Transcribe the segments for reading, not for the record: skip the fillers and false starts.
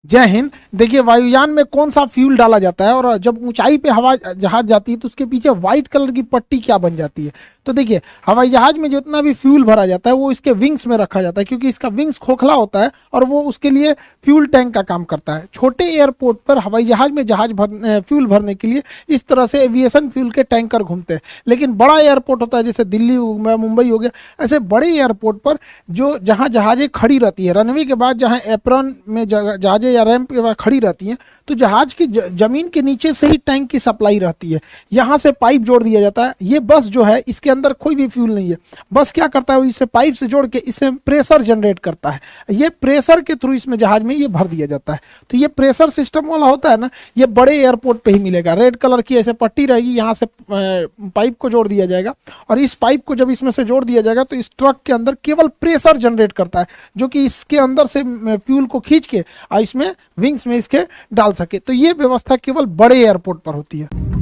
जय हिंद। देखिए, वायुयान में कौन सा फ्यूल डाला जाता है और जब ऊंचाई पे हवा जहाज जाती है तो उसके पीछे व्हाइट कलर की पट्टी क्या बन जाती है? तो देखिए, हवाई जहाज में जितना भी फ्यूल भरा जाता है वो इसके विंग्स में रखा जाता है, क्योंकि इसका विंग्स खोखला होता है और वो उसके लिए फ्यूल टैंक का काम करता है। छोटे एयरपोर्ट पर हवाई जहाज में फ्यूल भरने के लिए इस तरह से एविएशन फ्यूल के टैंकर घूमते हैं। लेकिन बड़ा एयरपोर्ट होता है, जैसे दिल्ली हो गया, मुंबई हो गया, ऐसे बड़े एयरपोर्ट पर जो जहाँ जहाजें खड़ी रहती है, रनवे के बाद जहाँ एप्रॉन में जहाजें या रैंप के बाद खड़ी रहती हैं, तो जहाज की जमीन के नीचे से ही टैंक की सप्लाई रहती है। यहाँ से पाइप जोड़ दिया जाता है। ये बस जो है, इसके अंदर कोई भी फ्यूल नहीं है। बस क्या करता है, इसे पाइप से जोड़ के इसे प्रेशर जनरेट करता है। ये प्रेशर के थ्रू इसमें जहाज में ये भर दिया जाता है। तो ये प्रेशर सिस्टम वाला होता है ना, ये बड़े एयरपोर्ट पे ही मिलेगा। रेड कलर की ऐसे पट्टी रहेगी, यहाँ से पाइप को जोड़ दिया जाएगा और इस पाइप को जब इसमें से जोड़ दिया जाएगा तो इस ट्रक के अंदर केवल प्रेशर जनरेट करता है, जो कि इसके अंदर से फ्यूल को खींच के इसमें विंग्स में इसके डाल सके। तो ये व्यवस्था केवल बड़े एयरपोर्ट पर होती है।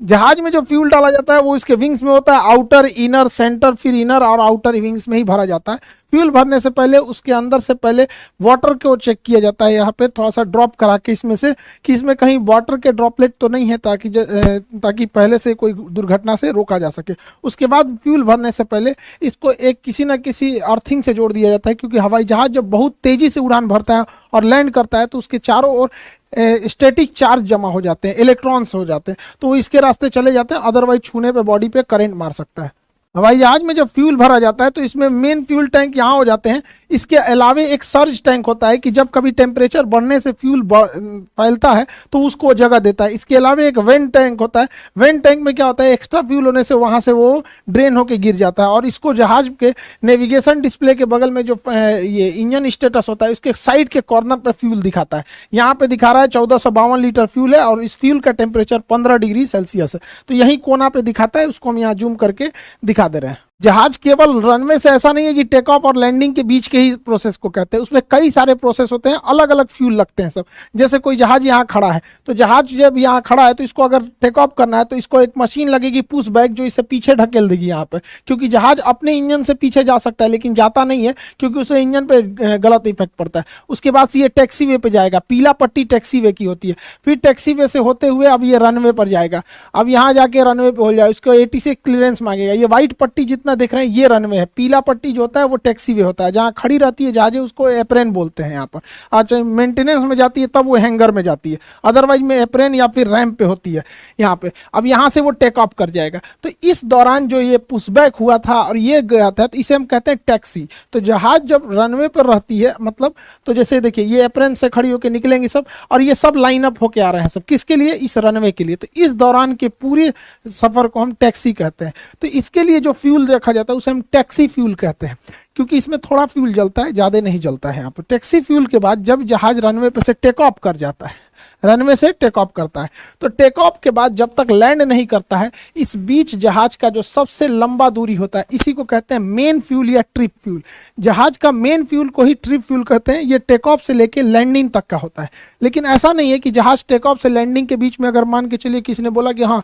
जहाज में जो फ्यूल डाला जाता है वो इसके विंग्स में होता है, आउटर, इनर, सेंटर, फिर इनर और आउटर विंग्स में ही भरा जाता है। फ्यूल भरने से पहले उसके अंदर से पहले वाटर को चेक किया जाता है, यहाँ पे थोड़ा सा ड्रॉप करा के इसमें से कि इसमें कहीं वाटर के ड्रॉपलेट तो नहीं है, ताकि पहले से कोई दुर्घटना से रोका जा सके। उसके बाद फ्यूल भरने से पहले इसको एक किसी न किसी अर्थिंग से जोड़ दिया जाता है, क्योंकि हवाई जहाज जब बहुत तेजी से उड़ान भरता है और लैंड करता है तो उसके चारों ओर स्टैटिक चार्ज जमा हो जाते हैं, इलेक्ट्रॉन्स हो जाते हैं, तो वो इसके रास्ते चले जाते हैं। अदरवाइज छूने पे बॉडी पे करंट मार सकता है। हवाई जहाज में जब फ्यूल भरा जाता है तो इसमें मेन फ्यूल टैंक यहाँ हो जाते हैं। इसके अलावे एक सर्ज टैंक होता है कि जब कभी टेम्परेचर बढ़ने से फ्यूल फैलता है तो उसको जगह देता है। इसके अलावे एक वेंट टैंक होता है। वेंट टैंक में क्या होता है, एक्स्ट्रा फ्यूल होने से वहाँ से वो ड्रेन होकर गिर जाता है और इसको जहाज के नेविगेशन डिस्प्ले के बगल में जो ये इंजन स्टेटस होता है उसके साइड के कॉर्नर पर फ्यूल दिखाता है। यहाँ पे दिखा रहा है 1452 लीटर फ्यूल है और इस फ्यूल का टेम्परेचर 15 डिग्री सेल्सियस है। तो यही कोना पे दिखाता है, उसको हम यहाँ जूम करके दिखा दे रहे हैं। जहाज केवल रनवे से ऐसा नहीं है कि टेक ऑफ और लैंडिंग के बीच के ही प्रोसेस को कहते हैं, उसमें कई सारे प्रोसेस होते हैं, अलग अलग फ्यूल लगते हैं सब। जैसे कोई जहाज यहाँ खड़ा है, तो जहाज जब यहाँ खड़ा है तो इसको अगर टेक ऑफ करना है तो इसको एक मशीन लगेगी पुश बैक, जो इसे पीछे ढकेल देगी यहाँ पे, क्योंकि जहाज अपने इंजन से पीछे जा सकता है लेकिन जाता नहीं है, क्योंकि उसे इंजन पे गलत इफेक्ट पड़ता है। उसके बाद से ये टैक्सी वे पे जाएगा, पीला पट्टी टैक्सी वे की होती है। फिर टैक्सी वे से होते हुए अब ये रनवे पर जाएगा। अब यहाँ जाके रनवे पे हो जाए, उसको ATC क्लियरेंस मांगेगा। ये व्हाइट पट्टी जितना देख रहे हैं ये रनवे है, पीला पट्टी जो होता है वो टैक्सी वे होता है, जहाँ खड़ी रहती है जहाजें उसको एप्रेन बोलते हैं यहाँ पर। आज मेंटेनेंस में जाती है तब वो हैंगर में जाती है, अदरवाइज में एप्रेन या फिर रैंप पे होती है यहाँ पे। अब यहाँ से वो टेक ऑफ कर जाएगा। तो इस दौरान जो ये पुशबैक हुआ था और ये गया था, तो इसे हम कहते हैं टैक्सी। तो जहाज जब रनवे पर रहती है, मतलब तो जैसे देखिए ये एप्रेन से खड़ी होकर निकलेंगे सब, और ये सब लाइन अप होके आ रहे हैं सब, किसके लिए, इस रनवे के लिए। तो इस दौरान के पूरे सफर को हम टैक्सी कहते हैं। तो इसके लिए जो फ्यूल रखा जाता है उसे हम टैक्सी फ्यूल कहते हैं, क्योंकि इसमें थोड़ा फ्यूल जलता है, ज्यादा नहीं जलता है यहाँ पर। टैक्सी फ्यूल के बाद जब जहाज रनवे पे से टेक ऑफ कर जाता है, रनवे से टेक ऑफ करता है, तो टेक ऑफ के बाद जब तक लैंड नहीं करता है, इस बीच जहाज का जो सबसे लंबा दूरी होता है इसी को कहते हैं मेन फ्यूल या ट्रिप फ्यूल। जहाज का मेन फ्यूल को ही ट्रिप फ्यूल कहते हैं। ये टेक ऑफ से लेके लैंडिंग तक का होता है। लेकिन ऐसा नहीं है कि जहाज टेक ऑफ से लैंडिंग के बीच में अगर मान के चलिए किसी ने बोला कि हाँ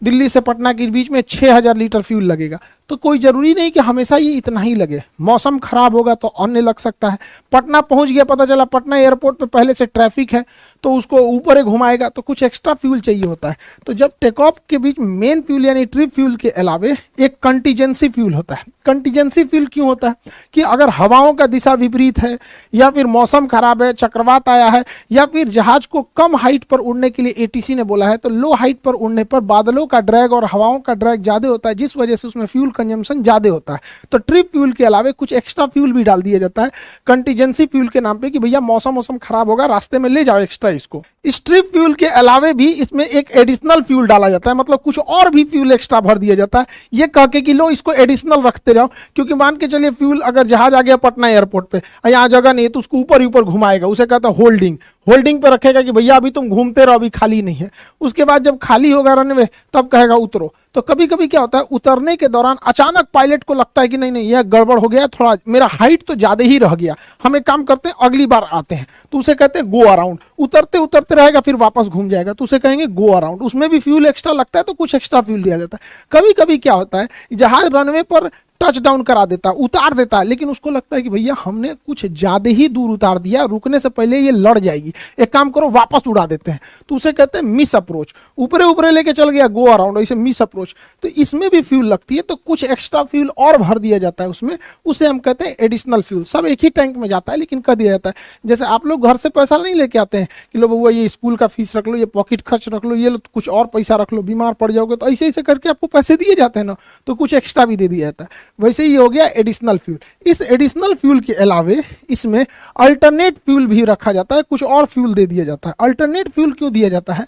दिल्ली से पटना के बीच में 6000 लीटर फ्यूल लगेगा, तो कोई जरूरी नहीं कि हमेशा ये इतना ही लगे। मौसम खराब होगा तो अन्य लग सकता है। पटना पहुंच गया, पता चला पटना एयरपोर्ट पे पहले से ट्रैफिक है तो उसको ऊपर ही घुमाएगा, तो कुछ एक्स्ट्रा फ्यूल चाहिए होता है। तो जब टेक ऑफ के बीच मेन फ्यूल यानी ट्रिप फ्यूल के अलावे एक कंटीजेंसी फ्यूल होता है। कंटीजेंसी फ्यूल क्यों होता है कि अगर हवाओं का दिशा विपरीत है, या फिर मौसम खराब है, चक्रवात आया है, या फिर जहाज को कम हाइट पर उड़ने के लिए ATC ने बोला है, तो लो हाइट पर उड़ने पर बादलों का ड्रैग और हवाओं का ड्रैग ज्यादा होता है, जिस वजह से उसमें फ्यूल कंजम्पशन ज्यादा होता है। तो ट्रिप फ्यूल के अलावे कुछ एक्स्ट्रा फ्यूल भी डाल दिया जाता है कंटीजेंसी फ्यूल के नाम पे, कि भैया मौसम खराब होगा, रास्ते में ले जाओ एक्स्ट्रा इसको। स्ट्रिप फ्यूल के अलावे भी इसमें एक एडिशनल फ्यूल डाला जाता है, मतलब कुछ और भी फ्यूल एक्स्ट्रा भर दिया जाता है, ये कह के कि लो इसको एडिशनल रखते रहो, क्योंकि मान के चलिए फ्यूल अगर जहाज आ गया पटना एयरपोर्ट पे, यहाँ जगह नहीं है तो उसको ऊपर ही ऊपर घुमाएगा, उसे कहता है होल्डिंग, होल्डिंग पे रखेगा कि भैया अभी तुम घूमते रहो, अभी खाली नहीं है। उसके बाद जब खाली होगा रनवे तब कहेगा उतरो। तो कभी कभी क्या होता है, उतरने के दौरान अचानक पायलट को लगता है कि नहीं नहीं यह गड़बड़ हो गया, थोड़ा मेरा हाइट तो ज्यादा ही रह गया, हम एक काम करते हैं अगली बार आते हैं, तो उसे कहते हैं गो अराउंड। उतरते उतरते रहेगा फिर वापस घूम जाएगा, तो उसे कहेंगे गो अराउंड। उसमें भी फ्यूल एक्स्ट्रा लगता है तो कुछ एक्स्ट्रा फ्यूल दिया जाता है। कभी कभी क्या होता है, जहाज रनवे पर टच डाउन करा देता है, उतार देता है, लेकिन उसको लगता है कि भैया हमने कुछ ज्यादा ही दूर उतार दिया, रुकने से पहले ये लड़ जाएगी, एक काम करो वापस उड़ा देते हैं, तो उसे कहते हैं मिस अप्रोच। ऊपरे ऊपरे लेके चल गया गो अराउंड, ऐसे मिस अप्रोच। तो इसमें भी फ्यूल लगती है, तो कुछ एक्स्ट्रा फ्यूल और भर दिया जाता है उसमें, उसे हम कहते हैं एडिशनल फ्यूल। सब एक ही टैंक में जाता है लेकिन कर दिया जाता है। जैसे आप लोग घर से पैसा नहीं लेके आते हैं कि लो बउआ ये स्कूल का फीस रख लो, ये पॉकेट खर्च रख लो, ये लो कुछ और पैसा रख लो, बीमार पड़ जाओगे, तो ऐसे ऐसे करके आपको पैसे दिए जाते हैं ना, तो कुछ एक्स्ट्रा भी दे दिया जाता है। वैसे ही हो गया एडिशनल फ्यूल। इस एडिशनल फ्यूल के अलावे इसमें अल्टरनेट फ्यूल भी रखा जाता है, कुछ और फ्यूल दे दिया जाता है। अल्टरनेट फ्यूल क्यों दिया जाता है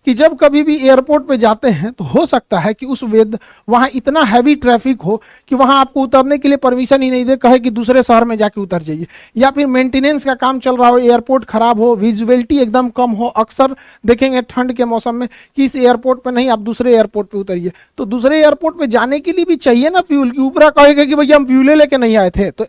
कि जब कभी भी एयरपोर्ट पे जाते हैं तो हो सकता है कि उस वेद वहां इतना हैवी ट्रैफिक हो कि वहां आपको उतरने के लिए परमिशन ही नहीं दे, कहे कि दूसरे शहर में जाके उतर जाइए, या फिर मेंटेनेंस का काम चल रहा हो, एयरपोर्ट खराब हो, विजुअलिटी एकदम कम हो। अक्सर देखेंगे ठंड के मौसम में कि इस एयरपोर्ट पे नहीं, आप दूसरे एयरपोर्ट पे उतरिए, तो दूसरे एयरपोर्ट पे जाने के लिए भी चाहिए ना फ्यूल, की ऊपरा कहेगा कि भैया हम फ्यूले लेके नहीं आए थे, तो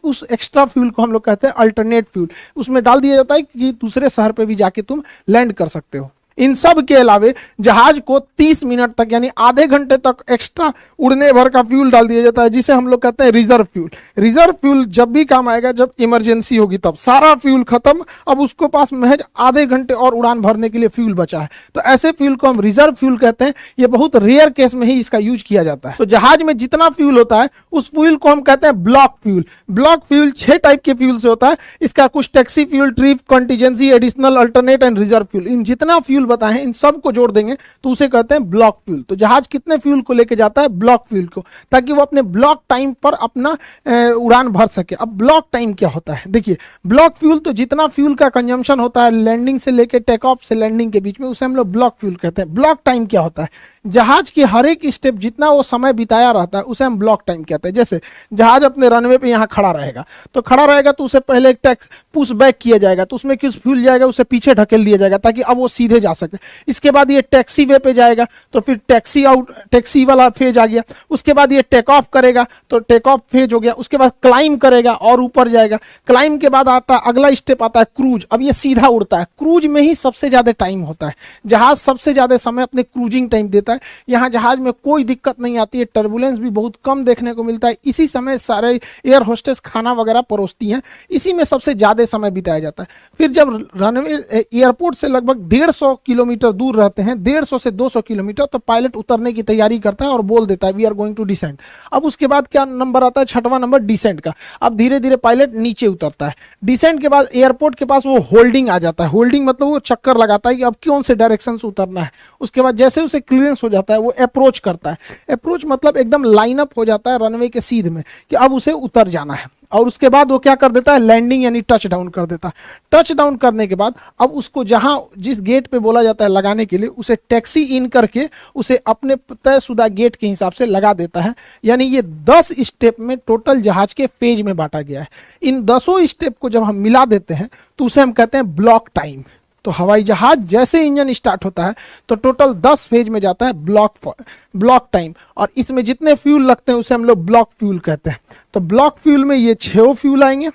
उस एक्स्ट्रा फ्यूल को हम लोग कहते हैं अल्टरनेट फ्यूल। उसमें डाल दिया जाता है कि दूसरे शहर पे भी जाके तुम लैंड कर सकते हो। इन सब के अलावे जहाज को 30 मिनट तक यानी आधे घंटे तक एक्स्ट्रा उड़ने भर का फ्यूल डाल दिया जाता है, जिसे हम लोग कहते हैं रिजर्व फ्यूल। रिजर्व फ्यूल जब भी काम आएगा, जब इमरजेंसी होगी तब, सारा फ्यूल खत्म, अब उसको पास महज आधे घंटे और उड़ान भरने के लिए फ्यूल बचा है, तो ऐसे फ्यूल को हम रिजर्व फ्यूल कहते हैं। ये बहुत रेयर केस में ही इसका यूज किया जाता है। तो जहाज में जितना फ्यूल होता है उस फ्यूल को हम कहते हैं block fuel. Block fuel 6 type के फ्यूल से होता है। इसका कुछ taxi fuel, trip, contingency, additional, alternate and reserve fuel, इन जितना फ्यूल बताएं इन सब को जोड़ देंगे तो उसे कहते हैं ब्लॉक फ्यूल। तो जहाज कितने फ्यूल को लेके जाता है? ब्लॉक फ्यूल को, ताकि वो अपने ब्लॉक टाइम पर अपना उड़ान भर सके। अब ब्लॉक टाइम क्या होता है? देखिए, ब्लॉक फ्यूल तो जितना फ्यूल का कंजम्पशन होता है लैंडिंग से लेके टेक ऑफ से लैंडिंग के बीच में, उसे हम लोग ब्लॉक फ्यूल कहते हैं। ब्लॉक टाइम क्या होता है? जहाज की हर एक स्टेप जितना वो समय बिताया रहता है उसे हम ब्लॉक टाइम कहते हैं। जैसे जहाज अपने रनवे पे यहाँ खड़ा रहेगा, तो खड़ा रहेगा तो उसे पहले एक टैक्स पुश बैक किया जाएगा, तो उसमें कुछ फ्यूल जाएगा, उसे पीछे ढकेल दिया जाएगा ताकि अब वो सीधे जा सके। इसके बाद ये टैक्सी वे पे जाएगा, तो फिर टैक्सी वाला फेज आ गया। उसके बाद ये टेक ऑफ करेगा, तो टेक ऑफ फेज हो गया। उसके बाद क्लाइम करेगा और ऊपर जाएगा। क्लाइम के बाद आता है अगला स्टेप आता है क्रूज। अब ये सीधा उड़ता है। क्रूज में ही सबसे ज्यादा टाइम होता है। जहाज सबसे ज्यादा समय अपने क्रूजिंग टाइम देता है। यहाँ जहाज में कोई दिक्कत नहीं आती है, टर्बुलेंस भी बहुत कम देखने को मिलता है। इसी समय सारे एयर होस्टेस खाना वगैरह परोसती हैं, इसी में सबसे ज्यादा समय बिताया जाता है। फिर जब रनवे एयरपोर्ट से लगभग 150 किलोमीटर दूर रहते हैं, 150 से 200 किलोमीटर, तो पायलट उतरने की तैयारी करता है और बोल देता है we are going to descend. अब उसके बाद क्या नंबर आता है? 6वां नंबर डिसेंट का। अब धीरे धीरे पायलट नीचे उतरता है। डिसेंट के बाद एयरपोर्ट के पास वो होल्डिंग आ जाता है। होल्डिंग मतलब वो चक्कर लगाता है कि अब कौन से डायरेक्शन से उतरना है। उसके बाद जैसे उसे क्लियरेंस हो जाता है वो अप्रोच करता है। अप्रोच मतलब एकदम लाइनअप हो जाता है रनवे के सीध में कि अब उसे उतर जाना है। और उसके बाद वो क्या कर देता है? लैंडिंग यानी टच डाउन कर देता है। टच डाउन करने के बाद अब उसको जहां जिस गेट पे बोला जाता है लगाने के लिए, उसे टैक्सी इन करके उसे अपने तयशुदा गेट के हिसाब से लगा देता है। यानी ये 10 स्टेप में टोटल जहाज के फेज में बांटा गया है। इन 10 स्टेप को जब हम मिला देते हैं तो उसे हम कहते हैं ब्लॉक टाइम। तो हवाई जहाज जैसे इंजन स्टार्ट होता है तो टोटल 10 फेज में जाता है ब्लॉक टाइम, और इसमें जितने फ्यूल लगते हैं उसे हम लोग ब्लॉक फ्यूल कहते हैं। तो ब्लॉक फ्यूल में ये 6 फ्यूल आएंगे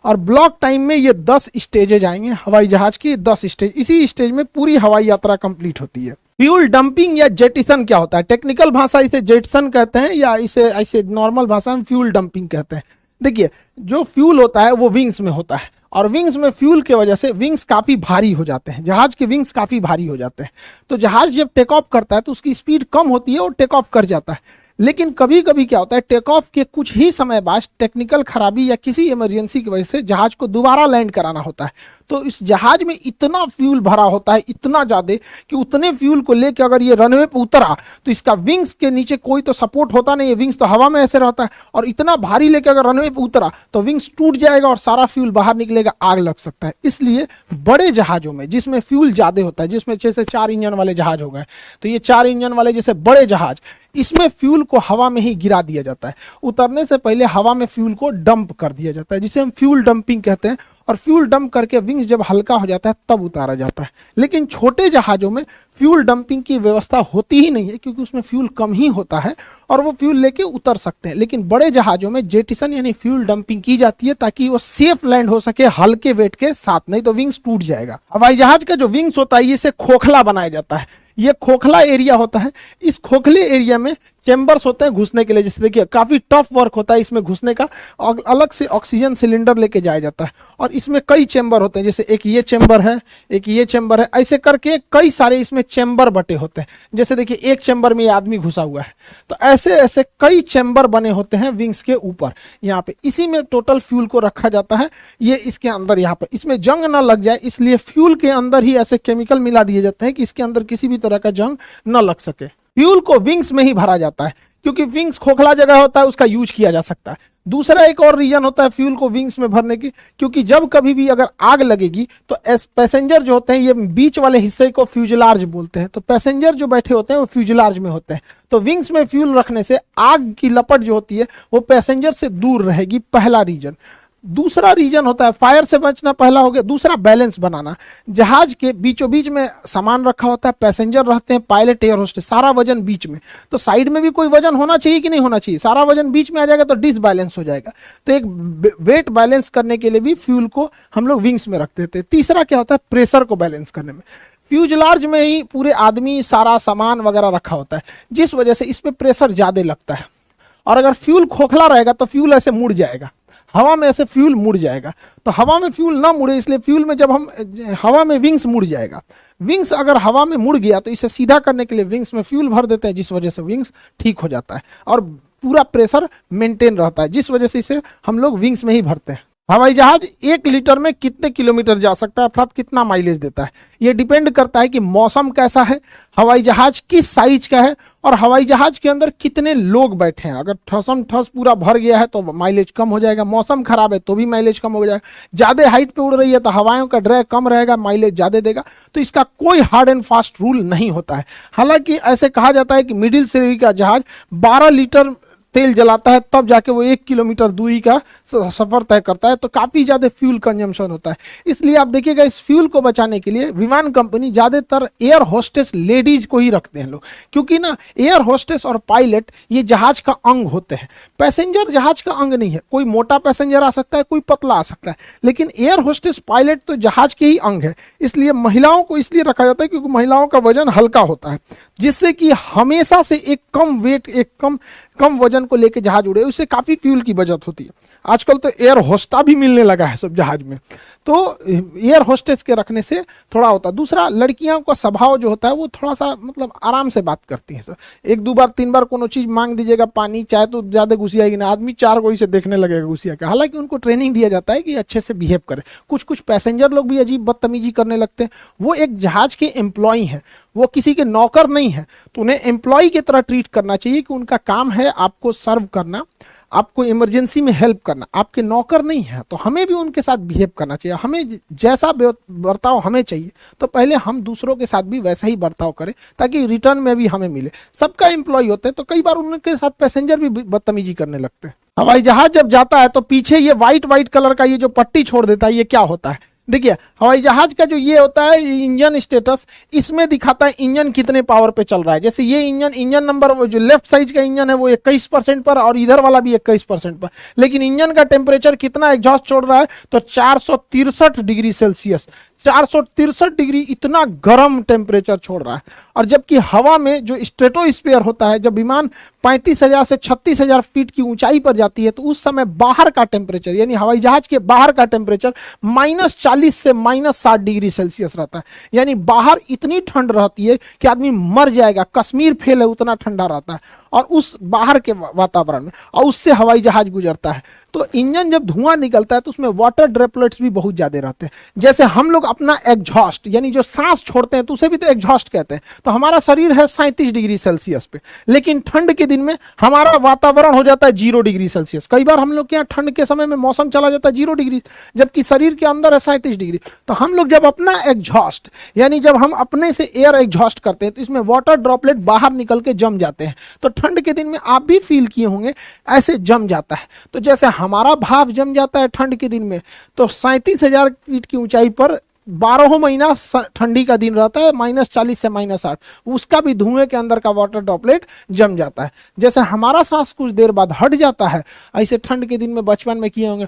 और ब्लॉक टाइम में ये 10 स्टेजेज आएंगे। हवाई जहाज की 10 स्टेज, इसी स्टेज में पूरी हवाई यात्रा कंप्लीट होती है। फ्यूल डंपिंग या जेटिसन क्या होता है? टेक्निकल भाषा इसे जेटिसन कहते हैं या इसे ऐसे नॉर्मल भाषा में फ्यूल डंपिंग कहते हैं। देखिए, जो फ्यूल होता है वो विंग्स में होता है, और विंग्स में फ्यूल के वजह से विंग्स काफी भारी हो जाते हैं। जहाज के विंग्स काफी भारी हो जाते हैं, तो जहाज जब टेक ऑफ करता है तो उसकी स्पीड कम होती है और टेक ऑफ कर जाता है। लेकिन कभी कभी क्या होता है, टेक ऑफ के कुछ ही समय बाद टेक्निकल खराबी या किसी इमरजेंसी की वजह से जहाज को दोबारा लैंड कराना होता है। तो इस जहाज में इतना फ्यूल भरा होता है, इतना ज्यादा, कि उतने फ्यूल को लेकर अगर ये रनवे पे उतरा तो इसका विंग्स के नीचे कोई तो सपोर्ट होता नहीं है, विंग्स तो हवा में ऐसे रहता है, और इतना भारी लेकर अगर रनवे पे उतरा तो विंग्स टूट जाएगा और सारा फ्यूल बाहर निकलेगा, आग लग सकता है। इसलिए बड़े जहाजों में जिसमें फ्यूल ज्यादा होता है, जिसमें जैसे 4 इंजन वाले जहाज हो गए, तो ये 4 इंजन वाले जैसे बड़े जहाज, इसमें फ्यूल को हवा में ही गिरा दिया जाता है। उतरने से पहले हवा में फ्यूल को डंप कर दिया जाता है, जिसे हम फ्यूल डंपिंग कहते हैं। और फ्यूल डंप करके विंग्स जब हल्का हो जाता है तब उतारा जाता है। लेकिन छोटे जहाजों में फ्यूल डंपिंग की व्यवस्था होती ही नहीं है, क्योंकि उसमें फ्यूल कम ही होता है और वो फ्यूल लेके उतर सकते हैं। लेकिन बड़े जहाजों में जेटिसन यानी फ्यूल डंपिंग की जाती है ताकि वो सेफ लैंड हो सके हल्के वेट के साथ, नहीं तो विंग्स टूट जाएगा। हवाई जहाज का जो विंग्स होता है इसे खोखला बनाया जाता है। ये खोखला एरिया होता है, इस खोखले एरिया में चेंबर्स होते हैं घुसने के लिए। जैसे देखिए काफी टफ वर्क होता है इसमें घुसने का, अलग से ऑक्सीजन सिलेंडर लेके जाया जाता है और इसमें कई चेंबर होते हैं, जैसे एक ये चेंबर है, एक ये चेंबर है, ऐसे करके कई सारे इसमें चेंबर बटे होते हैं। जैसे देखिए एक चेंबर में ये आदमी घुसा हुआ है, तो ऐसे ऐसे कई चेंबर बने होते हैं विंग्स के ऊपर यहाँ पे। इसी में टोटल फ्यूल को रखा जाता है। ये इसके अंदर यहाँ पे, इसमें जंग ना लग जाए इसलिए फ्यूल के अंदर ही ऐसे केमिकल मिला दिए जाते हैं कि इसके अंदर किसी भी तरह का जंग न लग सके। फ्यूल को विंग्स में ही भरा जाता है, क्योंकि विंग्स खोखला जगह होता है, उसका यूज किया जा सकता है। दूसरा एक और रीजन होता है फ्यूल को विंग्स में भरने की, क्योंकि जब कभी भी अगर आग लगेगी तो पैसेंजर जो होते हैं, ये बीच वाले हिस्से को फ्यूजलार्ज बोलते हैं, तो पैसेंजर जो बैठे होते हैं वो फ्यूजलार्ज में होते हैं। तो विंग्स में फ्यूल रखने से आग की लपट जो होती है वो पैसेंजर से दूर रहेगी, पहला रीजन। दूसरा रीजन होता है फायर से बचना, पहला हो गया। दूसरा बैलेंस बनाना, जहाज के बीचों बीच में सामान रखा होता है, पैसेंजर रहते हैं, पायलट, एयर होस्टेस, सारा वजन बीच में, तो साइड में भी कोई वजन होना चाहिए कि नहीं होना चाहिए। सारा वजन बीच में आ जाएगा तो डिसबैलेंस हो जाएगा। तो एक वेट बैलेंस करने के लिए भी फ्यूल को हम लोग विंग्स में रख देते हैं। तीसरा क्या होता है, प्रेशर को बैलेंस करने में। फ्यूजलार्ज में ही पूरे आदमी, सारा सामान वगैरह रखा होता है, जिस वजह से इस पर प्रेशर ज्यादा लगता है। और अगर फ्यूल खोखला रहेगा तो फ्यूल ऐसे मुड़ जाएगा, हवा में ऐसे फ्यूल मुड़ जाएगा। तो हवा में फ्यूल ना मुड़े इसलिए फ्यूल में जब हम हवा में विंग्स मुड़ जाएगा। विंग्स अगर हवा में मुड़ गया तो इसे सीधा करने के लिए विंग्स में फ्यूल भर देते हैं, जिस वजह से विंग्स ठीक हो जाता है और पूरा प्रेशर मेंटेन रहता है, जिस वजह से इसे हम लोग विंग्स में ही भरते हैं। हवाई जहाज 1 लीटर में कितने किलोमीटर जा सकता है, अर्थात कितना माइलेज देता है, यह डिपेंड करता है कि मौसम कैसा है, हवाई जहाज किस साइज का है और हवाई जहाज के अंदर कितने लोग बैठे हैं। अगर ठसम ठस पूरा भर गया है तो माइलेज कम हो जाएगा, मौसम खराब है तो भी माइलेज कम हो जाएगा, ज्यादा हाइट पे उड़ रही है तो हवाओं का ड्रैग कम रहेगा, माइलेज ज्यादा देगा। तो इसका कोई हार्ड एंड फास्ट रूल नहीं होता है। हालांकि ऐसे कहा जाता है कि मिडिल श्रेणी का जहाज 12 लीटर तेल जलाता है तब जाके वो 1 किलोमीटर दूरी का सफर तय करता है, तो काफी ज्यादा फ्यूल कंजम्पशन होता है। इसलिए आप देखिएगा इस फ्यूल को बचाने के लिए विमान कंपनी ज्यादातर एयर होस्टेस लेडीज को ही रखते हैं लोग, क्योंकि ना एयर होस्टेस और पायलट ये जहाज का अंग होते हैं। पैसेंजर जहाज का अंग नहीं है, कोई मोटा पैसेंजर आ सकता है, कोई पतला आ सकता है, लेकिन एयर होस्टेस पायलट तो जहाज के ही अंग है। इसलिए महिलाओं को इसलिए रखा जाता है क्योंकि महिलाओं का वजन हल्का होता है, जिससे कि हमेशा से एक कम वेट, एक कम वजन को लेके जहाज उड़े, उससे काफी फ्यूल की बचत होती है। आजकल तो एयर होस्टा भी मिलने लगा है सब जहाज में, तो एयर होस्टेस के रखने से थोड़ा होता है। दूसरा, लड़कियों का स्वभाव जो होता है वो थोड़ा सा मतलब आराम से बात करती हैं। एक 2 बार 3 बार कोनो चीज मांग दीजिएगा, पानी चाहे, तो ज्यादा घुसियाएगी ना, आदमी 4 कोई से देखने लगेगा घुसिया के। हालांकि उनको ट्रेनिंग दिया जाता है कि अच्छे से बिहेव करे। कुछ पैसेंजर लोग भी अजीब बदतमीजी करने लगते हैं। वो एक जहाज के एम्प्लॉय हैं, वो किसी के नौकर नहीं है, तो उन्हें एम्प्लॉय की तरह ट्रीट करना चाहिए कि उनका काम है आपको सर्व करना, आपको इमरजेंसी में हेल्प करना, आपके नौकर नहीं है। तो हमें भी उनके साथ बिहेव करना चाहिए। हमें जैसा बर्ताव हमें चाहिए तो पहले हम दूसरों के साथ भी वैसा ही बर्ताव करें, ताकि रिटर्न में भी हमें मिले। सबका एम्प्लॉय होते हैं तो कई बार उनके साथ पैसेंजर भी बदतमीजी करने लगते हैं। हवाई जहाज जब जाता है तो पीछे ये व्हाइट कलर का ये जो पट्टी छोड़ देता है, ये क्या होता है? देखिए, हवाई जहाज का जो ये होता है इंजन स्टेटस, इसमें दिखाता है इंजन कितने पावर पे चल रहा है। जैसे ये इंजन नंबर, वो जो लेफ्ट साइड का इंजन है वो 21% पर और इधर वाला भी 21% पर, लेकिन इंजन का टेम्परेचर कितना एग्जॉस्ट छोड़ रहा है तो 463 डिग्री सेल्सियस। 463 डिग्री इतना गर्म टेम्परेचर छोड़ रहा है। और जबकि हवा में जो स्ट्रेटोस्फीयर होता है, जब विमान 35,000 से 36,000 फीट की ऊंचाई पर जाती है तो उस समय बाहर का टेम्परेचर यानी हवाई जहाज के बाहर का टेम्परेचर -40 से -60 डिग्री सेल्सियस रहता है। यानी बाहर इतनी ठंड रहती है कि आदमी मर जाएगा, कश्मीर फेल है उतना ठंडा रहता है और उस बाहर के वातावरण में, और उससे हवाई जहाज गुजरता है। तो इंजन जब धुआं निकलता है तो उसमें वाटर ड्रॉपलेट्स भी बहुत ज्यादा रहते हैं। जैसे हम लोग अपना एग्जॉस्ट यानी जो सांस छोड़ते हैं तो उसे भी तो एग्जॉस्ट कहते हैं। तो हमारा शरीर है 37 डिग्री सेल्सियस पे, लेकिन ठंड के दिन में हमारा वातावरण हो जाता है 0 डिग्री सेल्सियस। कई बार हम लोग के यहाँ ठंड के समय में मौसम चला जाता है 0 डिग्री, जबकि शरीर के अंदर है 37 डिग्री। तो हम लोग जब अपना एग्जॉस्ट यानी जब हम अपने से एयर एग्जॉस्ट करते हैं तो इसमें वाटर ड्रॉपलेट बाहर निकल के जम जाते हैं। तो ठंड के दिन में आप भी फील किए होंगे ऐसे जम जाता है। तो जैसे हमारा भाप जम जाता है ठंड के दिन में, तो 37,000 फीट की ऊंचाई पर 12 महीना ठंडी का दिन रहता है, -40 से -60, उसका भी धुएं के अंदर का वाटर ड्रॉपलेट जम जाता है। जैसे हमारा सांस कुछ देर बाद हट जाता है, ऐसे ठंड के दिन में बचपन में किए होंगे,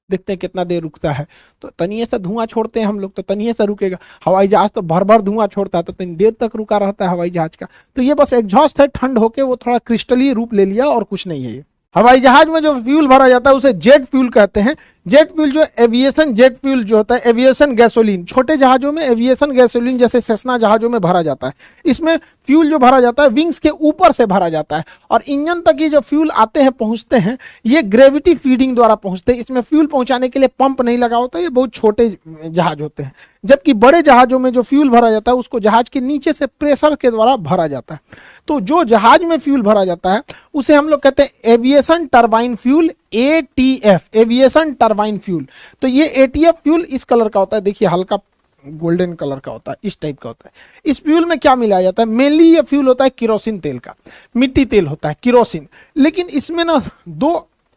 देखते हैं कितना देर रुकता है, तो तनिए से धुआं छोड़ते हैं हम लोग तो तनिए से रुकेगा। हवाई जहाज तो भर भर धुआं छोड़ता है तो तनी देर तक रुका रहता है हवाई जहाज का। तो ये बस एग्जॉस्ट है, ठंड होके वो थोड़ा क्रिस्टली रूप ले लिया और कुछ नहीं है ये। हवाई जहाज में जो फ्यूल भरा जाता है उसे जेट फ्यूल कहते हैं। जेट फ्यूल जो एविएशन जेट फ्यूल जो होता है, एविएशन गैसोलीन, छोटे जहाजों में एविएशन गैसोलीन जैसे सेस्ना जहाजों में भरा जाता है। इसमें फ्यूल जो भरा जाता है विंग्स के ऊपर से भरा जाता है और इंजन तक ये जो फ्यूल आते हैं पहुंचते हैं ये ग्रेविटी फीडिंग द्वारा पहुंचते हैं। इसमें फ्यूल पहुंचाने के लिए पंप नहीं लगा होता, ये बहुत छोटे जहाज होते हैं। जबकि बड़े जहाजों में जो फ्यूल भरा जाता है उसको जहाज के नीचे से प्रेशर के द्वारा भरा जाता है। तो जो जहाज में फ्यूल भरा जाता है उसे हम लोग कहते हैं aviation turbine fuel, ATF, aviation turbine fuel. तो ये ATF फ्यूल इस कलर का होता है, देखिए हल्का गोल्डन कलर का होता है, इस टाइप का होता है। इस फ्यूल में क्या मिलाया जाता है? मेनली ये फ्यूल होता है केरोसिन तेल का, मिट्टी तेल होता है केरोसिन। लेकिन इसमें ना दो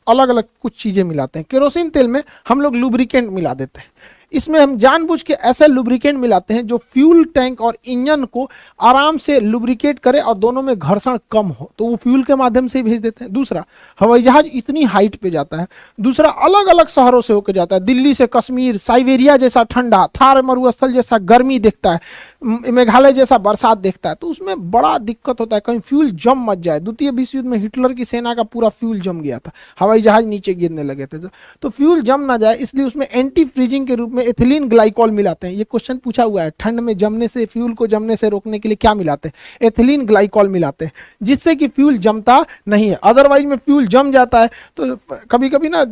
अलग अलग कुछ चीजें मिलाते हैं। केरोसिन तेल में हम लोग लुब्रिकेंट मिला देते हैं। इसमें हम जानबूझ के ऐसे लुब्रिकेंट मिलाते हैं जो फ्यूल टैंक और इंजन को आराम से लुब्रिकेट करे और दोनों में घर्षण कम हो, तो वो फ्यूल के माध्यम से ही भेज देते हैं। दूसरा, हवाई जहाज इतनी हाइट पे जाता है। दूसरा, अलग अलग शहरों से होकर जाता है, दिल्ली से कश्मीर, साइबेरिया जैसा ठंडा, थार मरुस्थल जैसा गर्मी देखता है, मेघालय जैसा बरसात देखता है। तो उसमें बड़ा दिक्कत होता है कहीं फ्यूल जम मत जाए। द्वितीय विश्व युद्ध में हिटलर की सेना का पूरा फ्यूल जम गया था, हवाई जहाज नीचे गिरने लगे थे। तो फ्यूल जम ना जाए इसलिए उसमें एंटी फ्रीजिंग के रूप में एथिलीन ग्लाइकॉल मिलाते हैं। ये क्वेश्चन पूछा हुआ है, ठंड में जमने से, फ्यूल को जमने से रोकने के लिए क्या मिलाते हैं? एथिलीन ग्लाइकॉल मिलाते हैं, जिससे कि फ्यूल जमता नहीं है। अदरवाइज में फ्यूल जम जाता है तो कभी कभी ना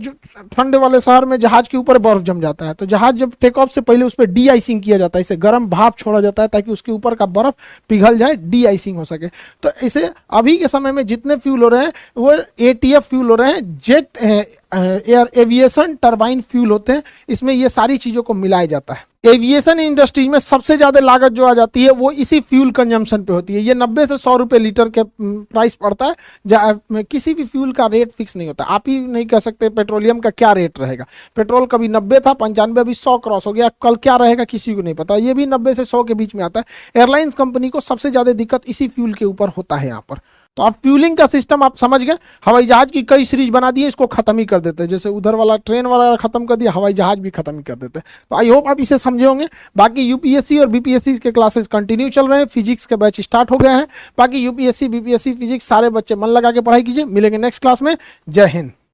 ठंडे वाले शहर में जहाज के ऊपर बर्फ जम जाता है, तो जहाज जब टेक ऑफ से पहले उस पर डी आइसिंग किया जाता है, इसे गर्म भाप छोड़ा जाता है ताकि उसके ऊपर का बर्फ पिघल जाए, डी आइसिंग हो सके। तो इसे अभी के समय में जितने फ्यूल हो रहे हैं वो ATF फ्यूल हो रहे हैं, jet air aviation turbine fuel होते हैं। इसमें ये सारी चीजों को मिलाया जाता है। एविएशन इंडस्ट्री में सबसे ज्यादा लागत जो आ जाती है वो इसी फ्यूल कंजम्पशन पे होती है। ये 90 से 100 रुपए लीटर के प्राइस पड़ता है। किसी भी फ्यूल का रेट फिक्स नहीं होता। आप ही नहीं कह सकते पेट्रोलियम का क्या रेट रहेगा। पेट्रोल कभी 90 था, 95, अभी 100 क्रॉस हो गया, कल क्या रहेगा किसी को नहीं पता। ये भी 90 से 100 के बीच में आता है। एयरलाइंस कंपनी को सबसे ज्यादा दिक्कत इसी फ्यूल के ऊपर होता है यहाँ पर। तो आप फ्यूलिंग का सिस्टम आप समझ गए। हवाई जहाज की कई सीरीज बना दी है, इसको खत्म ही कर देते हैं। जैसे उधर वाला ट्रेन वाला खत्म कर दिया, हवाई जहाज भी खत्म ही कर देते हैं। तो आई होप आप इसे समझे होंगे। बाकी UPSC और BPSC के क्लासेस कंटिन्यू चल रहे हैं, फिजिक्स के बैच स्टार्ट हो गए हैं। बाकी UPSC BPSC फिजिक्स सारे बच्चे मन लगा के पढ़ाई कीजिए। मिलेंगे नेक्स्ट क्लास में। जय हिंद।